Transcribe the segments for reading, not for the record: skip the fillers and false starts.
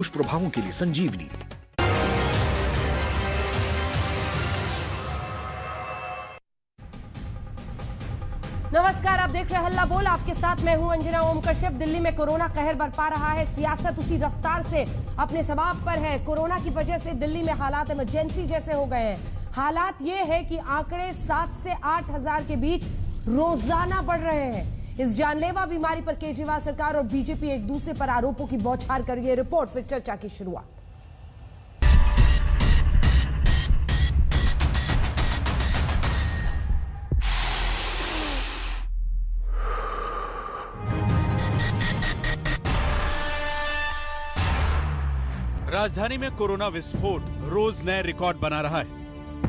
दुष्प्रभावों के लिए संजीवनी। नमस्कार, आप देख रहे हैं हल्ला बोल। आपके साथ मैं हूं अंजना ओम कश्यप। दिल्ली में कोरोना कहर बरपा रहा है। सियासत उसी रफ्तार से अपने समाप्त पर है। कोरोना की वजह से दिल्ली में हालात इमरजेंसी जैसे हो गए हैं। हालात ये है कि आंकड़े 7 से 8 हजार के बीच रोजाना बढ़ रहे हैं। इस जानलेवा बीमारी पर केजरीवाल सरकार और बीजेपी एक दूसरे पर आरोपों की बौछार कर रही है। रिपोर्ट फिर चर्चा की शुरुआत। राजधानी में कोरोना विस्फोट रोज नए रिकॉर्ड बना रहा है।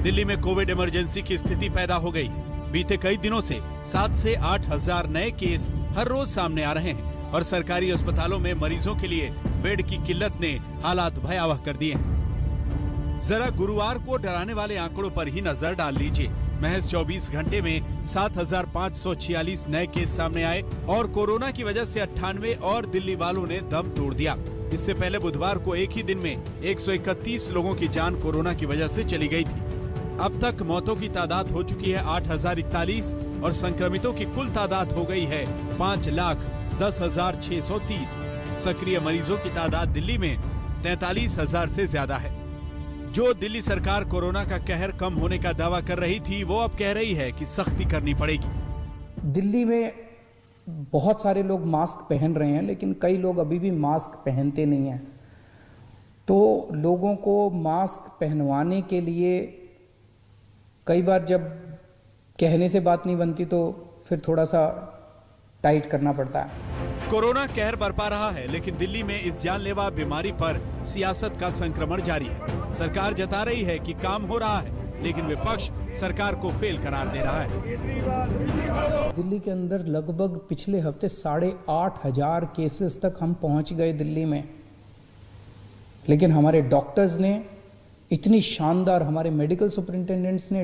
दिल्ली में कोविड इमरजेंसी की स्थिति पैदा हो गई है। बीते कई दिनों से 7 से 8 हजार नए केस हर रोज सामने आ रहे हैं और सरकारी अस्पतालों में मरीजों के लिए बेड की किल्लत ने हालात भयावह कर दिए हैं। जरा गुरुवार को डराने वाले आंकड़ों पर ही नजर डाल लीजिए। महज 24 घंटे में 7,546 नए केस सामने आए और कोरोना की वजह से 98 और दिल्ली वालों ने दम तोड़ दिया। इससे पहले बुधवार को एक ही दिन में 131 लोगों की जान कोरोना की वजह से चली गई थी। अब तक मौतों की तादाद हो चुकी है 8,041 और संक्रमितों की कुल तादाद हो गई है 5,10,630। सक्रिय मरीजों की तादाद दिल्ली में 43,000 से ज्यादा है। जो दिल्ली सरकार कोरोना का कहर कम होने का दावा कर रही थी, वो अब कह रही है कि सख्ती करनी पड़ेगी। दिल्ली में बहुत सारे लोग मास्क पहन रहे हैं, लेकिन कई लोग अभी भी मास्क पहनते नहीं हैं। तो लोगों को मास्क पहनवाने के लिए कई बार जब कहने से बात नहीं बनती तो फिर थोड़ा सा टाइट करना पड़ता है। कोरोना कहर बरपा रहा है, लेकिन दिल्ली में इस जानलेवा बीमारी पर सियासत का संक्रमण जारी है। सरकार जता रही है कि काम हो रहा है, लेकिन विपक्ष सरकार को फेल करार दे रहा है। दिल्ली के अंदर लगभग पिछले हफ्ते 8,500 केसेस तक हम पहुंच गए दिल्ली में, लेकिन हमारे डॉक्टर्स ने इतनी शानदार, हमारे मेडिकल सुपरिंटेंडेंट्स ने,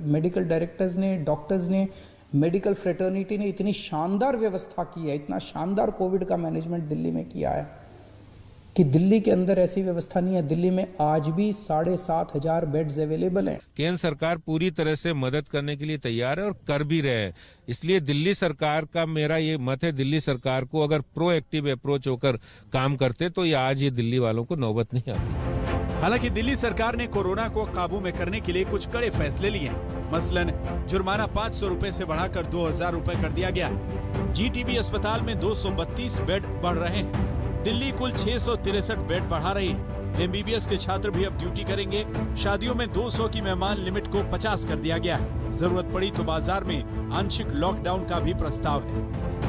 मेडिकल डायरेक्टर्स ने, डॉक्टर्स ने, मेडिकल फ्रेटर्निटी ने इतनी शानदार व्यवस्था की है, इतना शानदार कोविड का मैनेजमेंट दिल्ली में किया है कि दिल्ली के अंदर ऐसी व्यवस्था नहीं है। दिल्ली में आज भी 7,500 बेड्स अवेलेबल हैं। केंद्र सरकार पूरी तरह से मदद करने के लिए तैयार है और कर भी रहे हैं। इसलिए दिल्ली सरकार का मेरा ये मत है, दिल्ली सरकार को अगर प्रोएक्टिव अप्रोच होकर काम करते तो आज ये दिल्ली वालों को नौबत नहीं आती। हालांकि दिल्ली सरकार ने कोरोना को काबू में करने के लिए कुछ कड़े फैसले लिए हैं। मसलन जुर्माना 500 रुपए से बढ़ाकर 2,000 रुपए कर दिया गया है। जीटीबी अस्पताल में 232 बेड बढ़ रहे हैं। दिल्ली कुल 663 बेड बढ़ा रही है। एमबीबीएस के छात्र भी अब ड्यूटी करेंगे। शादियों में 200 की मेहमान लिमिट को 50 कर दिया गया है। जरूरत पड़ी तो बाजार में आंशिक लॉकडाउन का भी प्रस्ताव है।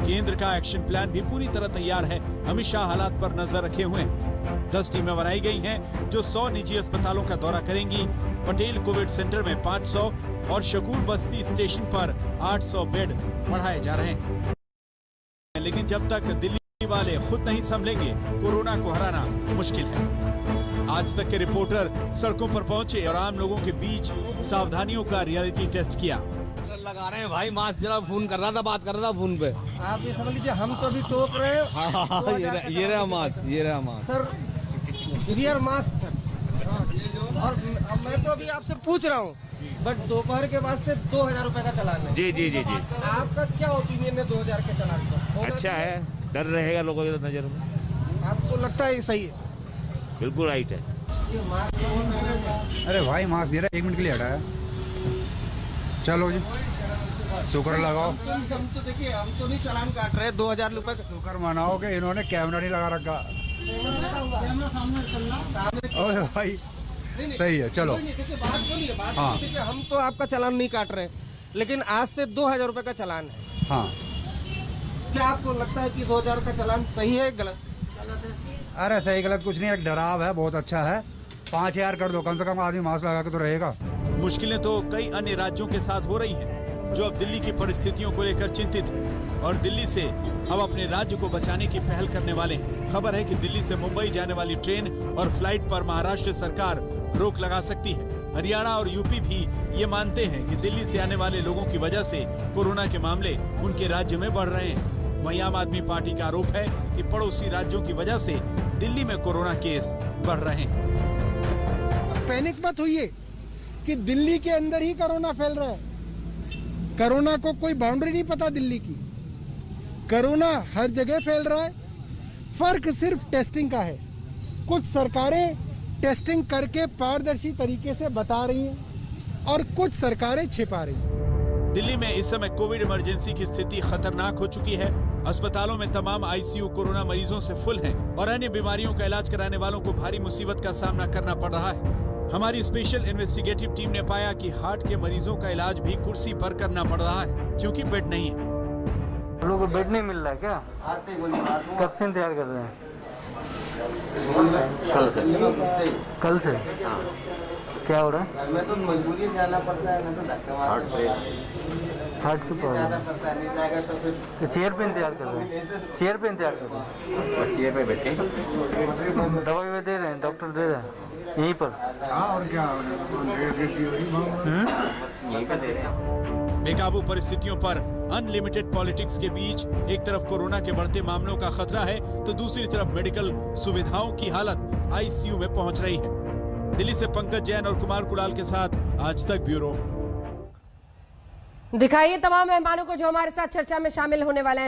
केंद्र का एक्शन प्लान भी पूरी तरह तैयार है। अमित शाह हालात पर नजर रखे हुए हैं। 10 टीमें बनाई गई हैं जो 100 निजी अस्पतालों का दौरा करेंगी। पटेल कोविड सेंटर में 500 और शकूर बस्ती स्टेशन पर 800 बेड बढ़ाए जा रहे हैं। लेकिन जब तक दिल्ली वाले खुद नहीं संभलेंगे, कोरोना को हराना मुश्किल है। आज तक के रिपोर्टर सड़कों पर पहुंचे और आम लोगों के बीच सावधानियों का रियलिटी टेस्ट किया। लगा रहे हैं भाई, मास्क जरा फोन कर रहा था, बात कर रहा था फोन पे। आप ये समझ लीजिए, हम तो अभी टोक रहे हैं। हाँ, ये रहा mask sir, wear mask sir. और मैं तो अभी आपसे पूछ रहा हूँ, बट दोपहर के बाद से 2,000 रुपए का चालान है। जी जी जी जी, आपका क्या ओपिनियन है 2,000 के चालान का? अच्छा है, डर रहेगा लोगों की नजर में। आपको लगता है ये सही है? बिल्कुल राइट है। ये मास्क, अरे भाई मास्क दे रहा है, 1 मिनट के लिए हटाया। चलो जी, शुक्र लगाओ। हम तो देखिए, हम तो नहीं चालान काट रहे 2,000 रुपए का। शुक्र मनाओ कि इन्होंने कैमरा नहीं लगा रखा। ओए भाई सही है, चलो। बात बोलिए, देखिए, हम तो आपका चालान नहीं काट रहे, लेकिन आज से 2,000 रुपए का चालान है। हाँ, क्या आपको लगता है कि 2,000 का चालान सही है गलत है? अरे सही गलत कुछ नहीं, एक डराव है, बहुत अच्छा है। 5,000 कर दो, कम से कम आदमी मास्क लगा के तो रहेगा। मुश्किलें तो कई अन्य राज्यों के साथ हो रही हैं, जो अब दिल्ली की परिस्थितियों को लेकर चिंतित हैं और दिल्ली से अब अपने राज्य को बचाने की पहल करने वाले हैं। खबर है कि दिल्ली से मुंबई जाने वाली ट्रेन और फ्लाइट पर महाराष्ट्र सरकार रोक लगा सकती है। हरियाणा और यूपी भी ये मानते हैं कि दिल्ली से आने वाले लोगों की वजह से कोरोना के मामले उनके राज्य में बढ़ रहे हैं। वहीं आम आदमी पार्टी का आरोप है कि पड़ोसी राज्यों की वजह से दिल्ली में कोरोना केस बढ़ रहे हैं। पैनिक मत होइए कि दिल्ली के अंदर ही कोरोना फैल रहा है। कोरोना को कोई बाउंड्री नहीं पता दिल्ली की। कोरोना हर जगह फैल रहा है। फर्क सिर्फ टेस्टिंग का है। कुछ सरकारें टेस्टिंग करके पारदर्शी तरीके से बता रही हैं और कुछ सरकारें छिपा रही हैं। दिल्ली में इस समय कोविड इमरजेंसी की स्थिति खतरनाक हो चुकी है। अस्पतालों में तमाम आईसीयू कोरोना मरीजों से फुल हैं और अन्य बीमारियों का इलाज कराने वालों को भारी मुसीबत का सामना करना पड़ रहा है। हमारी स्पेशल इन्वेस्टिगेटिव टीम ने पाया कि हार्ट के मरीजों का इलाज भी कुर्सी पर करना पड़ रहा है क्योंकि बेड नहीं है। लोगों को बेड नहीं मिल रहा है क्या? कब से इंतजार कर रहे हैं? कल से क्या हो रहा है? मैं तो मजबूरी जाना पड़ता है, मैं तो धक्का हार्ट की प्रॉब्लम तो चेयर पे इंतजार कर रहे हैं। चेयर पे इंतजार कर रहे हैं। चेयर पे बैठे दवाई दे रहे हैं, डॉक्टर दे रहे हैं यहीं पर। और क्या यहीं पे दे रहे हैं। बेकाबू परिस्थितियों पर अनलिमिटेड पॉलिटिक्स के बीच एक तरफ कोरोना के बढ़ते मामलों का खतरा है तो दूसरी तरफ मेडिकल सुविधाओं की हालत आईसीयू में पहुंच रही है। दिल्ली से पंकज जैन और कुमार कुलाल के साथ आज तक ब्यूरो। दिखाइए तमाम मेहमानों को जो हमारे साथ चर्चा में शामिल होने वाले हैं।